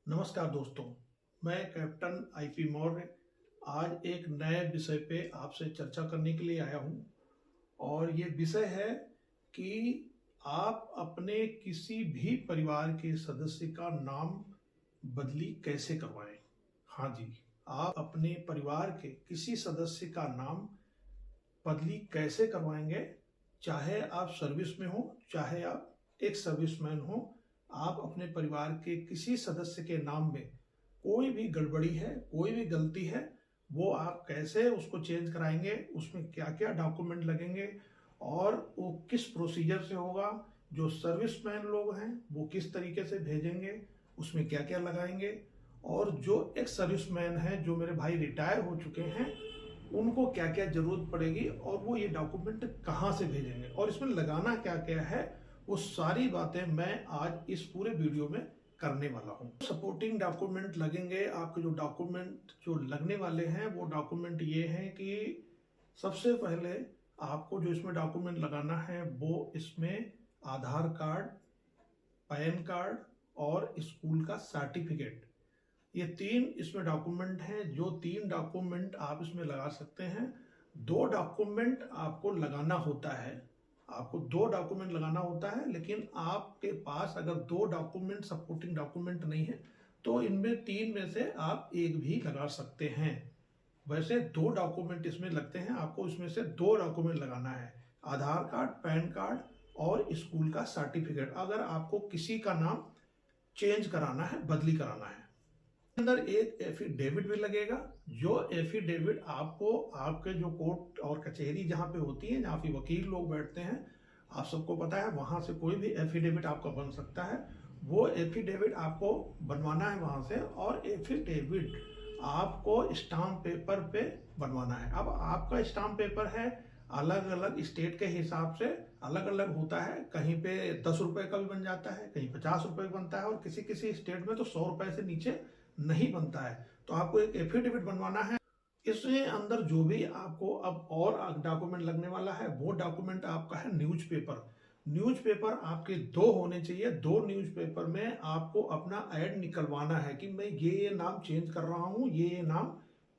नमस्कार दोस्तों, मैं कैप्टन आईपी मौर्य आज एक नए विषय पे आपसे चर्चा करने के लिए आया हूँ। और ये विषय है कि आप अपने किसी भी परिवार के सदस्य का नाम बदली कैसे करवाएं। हाँ जी, आप अपने परिवार के किसी सदस्य का नाम बदली कैसे करवाएंगे। चाहे आप सर्विस में हो, चाहे आप एक सर्विसमैन हो, आप अपने परिवार के किसी सदस्य के नाम में कोई भी गड़बड़ी है, कोई भी गलती है, वो आप कैसे उसको चेंज कराएंगे, उसमें क्या क्या डॉक्यूमेंट लगेंगे और वो किस प्रोसीजर से होगा। जो सर्विसमैन लोग हैं वो किस तरीके से भेजेंगे, उसमें क्या क्या लगाएंगे, और जो एक्स सर्विसमैन हैं, जो मेरे भाई रिटायर हो चुके हैं, उनको क्या क्या जरूरत पड़ेगी और वो ये डॉक्यूमेंट कहाँ से भेजेंगे और इसमें लगाना क्या क्या है, वो सारी बातें मैं आज इस पूरे वीडियो में करने वाला हूँ। सपोर्टिंग डॉक्यूमेंट लगेंगे। आपके जो डॉक्यूमेंट जो लगने वाले हैं वो डॉक्यूमेंट ये हैं कि सबसे पहले आपको जो इसमें डॉक्यूमेंट लगाना है वो इसमें आधार कार्ड, पैन कार्ड और स्कूल का सर्टिफिकेट, ये तीन इसमें डॉक्यूमेंट हैं। जो तीन डॉक्यूमेंट आप इसमें लगा सकते हैं। दो डॉक्यूमेंट आपको लगाना होता है, आपको दो डॉक्यूमेंट लगाना होता है, लेकिन आपके पास अगर दो डॉक्यूमेंट सपोर्टिंग डॉक्यूमेंट नहीं है तो इनमें तीन में से आप एक भी लगा सकते हैं। वैसे दो डॉक्यूमेंट इसमें लगते हैं, आपको इसमें से दो डॉक्यूमेंट लगाना है, आधार कार्ड, पैन कार्ड और स्कूल का सर्टिफिकेट, अगर आपको किसी का नाम चेंज कराना है, बदली कराना है। अंदर एक एफिडेविट भी लगेगा। जो एफिडेविट आपको आपके जो कोर्ट और कचहरी जहाँ पे होती है, जहाँ पे वकील लोग बैठते हैं, आप सबको पता है, वहां से कोई भी एफिडेविट आपका बन सकता है। वो एफिडेविट आपको बनवाना है वहां से, और एफिडेविट आपको स्टाम्प पेपर पे बनवाना है। अब आपका स्टाम्प पेपर है, अलग अलग स्टेट के हिसाब से अलग अलग होता है। कहीं पे 10 रुपए का भी बन जाता है, कहीं 50 रुपए का बनता है, और किसी किसी स्टेट में तो 100 रुपए से नीचे नहीं बनता है। तो आपको एक एफिडेविट बनवाना है। इसके अंदर जो भी आपको अब और डॉक्यूमेंट लगने वाला है वो डॉक्यूमेंट आपका है न्यूज़पेपर। न्यूज़पेपर आपके दो होने चाहिए। दो न्यूज़पेपर में आपको अपना ऐड निकलवाना है कि मैं ये नाम चेंज कर रहा हूँ, ये नाम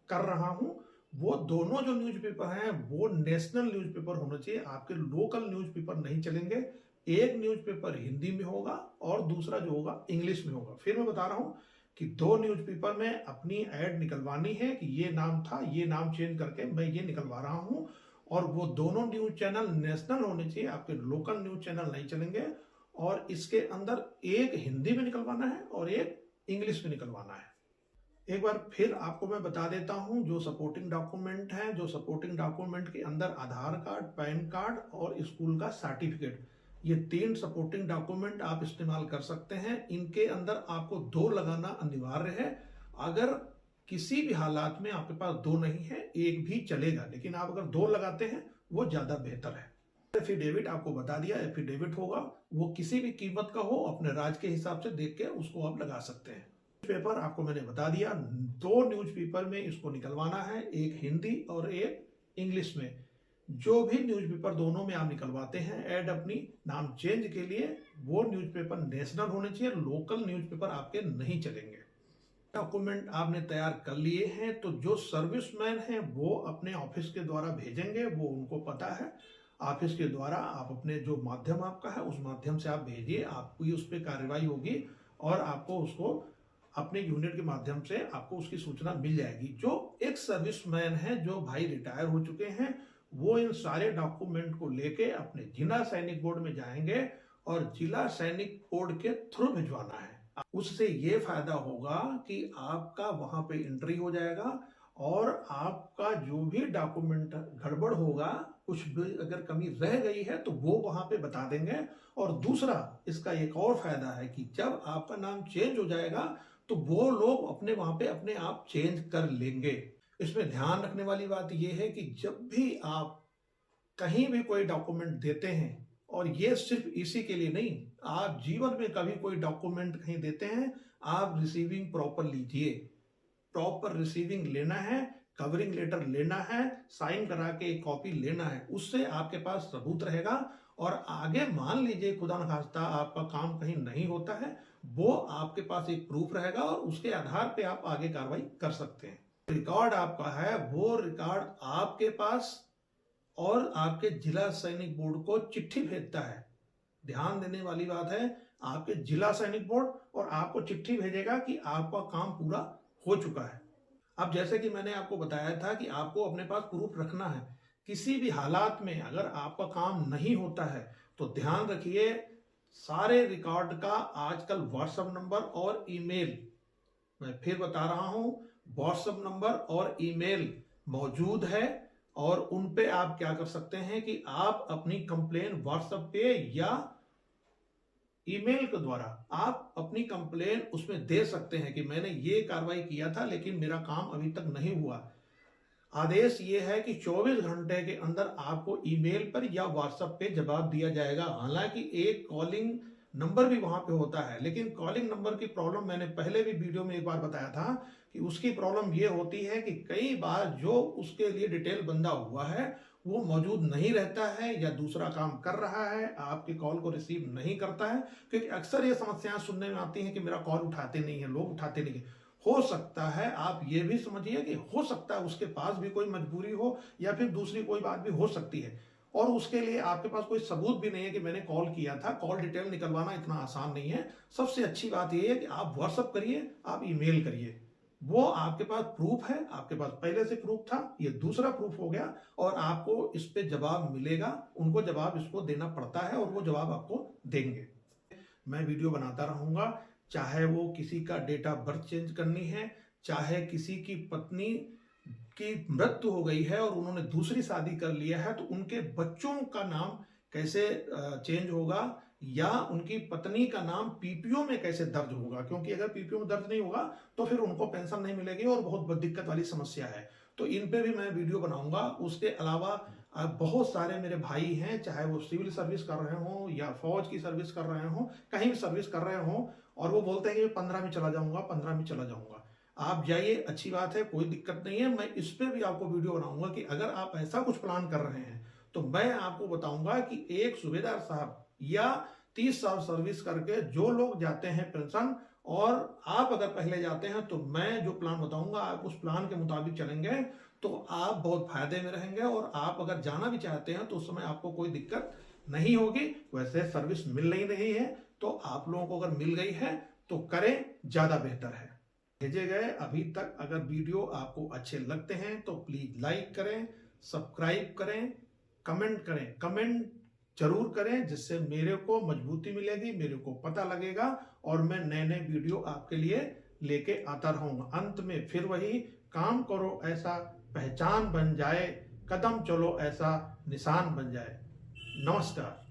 कर रहा हूँ। वो दोनों जो न्यूज़पेपर हैं वो नेशनल न्यूज़पेपर होना चाहिए, आपके लोकल न्यूज़पेपर नहीं चलेंगे। एक न्यूज़पेपर हिंदी में होगा और दूसरा जो होगा इंग्लिश में होगा। फिर मैं बता रहा हूँ कि दो न्यूज़पेपर में अपनी ऐड निकलवानी है कि ये नाम था, ये नाम चेंज करके मैं ये निकलवा रहा हूं। और वो दोनों न्यूज चैनल नेशनल होने चाहिए, आपके लोकल न्यूज चैनल नहीं चलेंगे। और इसके अंदर एक हिंदी में निकलवाना है और एक इंग्लिश में निकलवाना है। एक बार फिर आपको मैं बता देता हूं जो सपोर्टिंग डॉक्यूमेंट है। जो सपोर्टिंग डॉक्यूमेंट के अंदर आधार कार्ड, पैन कार्ड और स्कूल का सर्टिफिकेट, ये तीन सपोर्टिंग डॉक्यूमेंट आप इस्तेमाल कर सकते हैं। इनके अंदर आपको दो लगाना अनिवार्य है। अगर किसी भी हालात में आपके पास दो नहीं है, एक भी चलेगा, लेकिन आप अगर दो लगाते हैं वो ज्यादा बेहतर है। एफिडेविट आपको बता दिया, एफिडेविट होगा, वो किसी भी कीमत का हो, अपने राज्य के हिसाब से देख के उसको आप लगा सकते हैं। पेपर आपको मैंने बता दिया, दो न्यूज़पेपर में इसको निकलवाना है, एक हिंदी और एक इंग्लिश में। जो भी न्यूज़पेपर दोनों में आप निकलवाते हैं ऐड अपनी नाम चेंज के लिए, वो न्यूज़पेपर नेशनल होने चाहिए, लोकल न्यूज़पेपर आपके नहीं चलेंगे। डॉक्यूमेंट आपने तैयार कर लिए हैं, तो जो सर्विसमैन हैं वो अपने ऑफिस के द्वारा भेजेंगे, वो उनको पता है। ऑफिस के द्वारा आप अपने जो माध्यम आपका है उस माध्यम से आप भेजिए, आपकी उस पर कार्रवाई होगी और आपको उसको अपने यूनिट के माध्यम से आपको उसकी सूचना मिल जाएगी। जो एक सर्विसमैन है, जो भाई रिटायर हो चुके हैं, वो इन सारे डॉक्यूमेंट को लेके अपने जिला सैनिक बोर्ड में जाएंगे और जिला सैनिक बोर्ड के थ्रू भिजवाना है। उससे ये फायदा होगा कि आपका वहां पे एंट्री हो जाएगा और आपका जो भी डॉक्यूमेंट गड़बड़ होगा, कुछ भी अगर कमी रह गई है तो वो वहां पे बता देंगे। और दूसरा इसका एक और फायदा है कि जब आपका नाम चेंज हो जाएगा तो वो लोग अपने वहां पे अपने आप चेंज कर लेंगे। इसमें ध्यान रखने वाली बात यह है कि जब भी आप कहीं भी कोई डॉक्यूमेंट देते हैं, और ये सिर्फ इसी के लिए नहीं, आप जीवन में कभी कोई डॉक्यूमेंट कहीं देते हैं, आप रिसीविंग प्रॉपर लीजिए। प्रॉपर रिसीविंग लेना है, कवरिंग लेटर लेना है, साइन करा के एक कॉपी लेना है, उससे आपके पास सबूत रहेगा और आगे मान लीजिए खुदा न खास्ता आपका काम कहीं नहीं होता है, वो आपके पास एक प्रूफ रहेगा और उसके आधार पे आप आगे कार्रवाई कर सकते हैं। रिकॉर्ड आपका है, वो रिकॉर्ड आपके पास और आपके जिला सैनिक बोर्ड को चिट्ठी भेजता है। ध्यान देने वाली बात है, आपके जिला सैनिक बोर्ड और आपको चिट्ठी भेजेगा कि आपका काम पूरा हो चुका है। अब जैसे कि मैंने आपको बताया था कि आपको अपने पास प्रूफ रखना है। किसी भी हालात में अगर आपका काम नहीं होता है तो ध्यान रखिए, सारे रिकॉर्ड का आजकल व्हाट्सएप नंबर और ईमेल, मैं फिर बता रहा हूं, व्हाट्सएप नंबर और ईमेल मौजूद है और उन पे आप क्या कर सकते हैं कि आप अपनी कंप्लेन व्हाट्सएप पे या ईमेल के द्वारा आप अपनी कंप्लेन उसमें दे सकते हैं कि मैंने ये कार्रवाई किया था लेकिन मेरा काम अभी तक नहीं हुआ। आदेश ये है कि 24 घंटे के अंदर आपको ईमेल पर या व्हाट्सएप पे जवाब दिया जाएगा। हालांकि एक कॉलिंग नंबर भी वहां पे होता है, लेकिन कॉलिंग नंबर की प्रॉब्लम मैंने पहले भी वीडियो में एक बार बताया था कि उसकी प्रॉब्लम ये होती है कि कई बार जो उसके लिए डिटेल बंदा हुआ है वो मौजूद नहीं रहता है या दूसरा काम कर रहा है, आपके कॉल को रिसीव नहीं करता है। क्योंकि अक्सर ये समस्याएं सुनने में आती हैं कि मेरा कॉल उठाते नहीं है, लोग उठाते नहीं है। हो सकता है, आप ये भी समझिए कि हो सकता है उसके पास भी कोई मजबूरी हो या फिर दूसरी कोई बात भी हो सकती है और उसके लिए आपके पास कोई सबूत भी नहीं है कि मैंने कॉल किया था। कॉल डिटेल निकलवाना इतना आसान नहीं है। सबसे अच्छी बात यह है कि आप व्हाट्सएप करिए, आप ईमेल करिए, वो आपके पास प्रूफ है, आपके पास पहले से प्रूफ था, ये दूसरा प्रूफ हो गया और आपको इस पे जवाब मिलेगा। उनको जवाब इसको देना पड़ता है और वो जवाब आपको देंगे। मैं वीडियो बनाता रहूंगा, चाहे वो किसी का डेट ऑफ बर्थ चेंज करनी है, चाहे किसी की पत्नी की मृत्यु हो गई है और उन्होंने दूसरी शादी कर लिया है तो उनके बच्चों का नाम कैसे चेंज होगा या उनकी पत्नी का नाम पीपीओ में कैसे दर्ज होगा, क्योंकि अगर पीपीओ में दर्ज नहीं होगा तो फिर उनको पेंशन नहीं मिलेगी और बहुत दिक्कत वाली समस्या है। तो इन पे भी मैं वीडियो बनाऊंगा। उसके अलावा बहुत सारे मेरे भाई हैं, चाहे वो सिविल सर्विस कर रहे हो या फौज की सर्विस कर रहे हो, कहीं भी सर्विस कर रहे हो और वो बोलते हैं कि 15 में चला जाऊंगा, 15 में चला जाऊंगा। आप जाइए, अच्छी बात है, कोई दिक्कत नहीं है। मैं इस पे भी आपको वीडियो बनाऊंगा कि अगर आप ऐसा कुछ प्लान कर रहे हैं तो मैं आपको बताऊंगा कि एक सूबेदार साहब या 30 साल सर्विस करके जो लोग जाते हैं पेंशन और आप अगर पहले जाते हैं तो मैं जो प्लान बताऊंगा आप उस प्लान के मुताबिक चलेंगे तो आप बहुत फायदे में रहेंगे और आप अगर जाना भी चाहते हैं तो उस समय आपको कोई दिक्कत नहीं होगी। वैसे सर्विस मिल नहीं रही है तो आप लोगों को अगर मिल गई है तो करें, ज्यादा बेहतर है। भेजे गए अभी तक अगर वीडियो आपको अच्छे लगते हैं तो प्लीज लाइक करें, सब्सक्राइब करें, कमेंट करें। कमेंट जरूर करें जिससे मेरे को मजबूती मिलेगी, मेरे को पता लगेगा और मैं नए नए वीडियो आपके लिए लेके आता रहूंगा। अंत में फिर वही, काम करो ऐसा पहचान बन जाए, कदम चलो ऐसा निशान बन जाए। नमस्कार।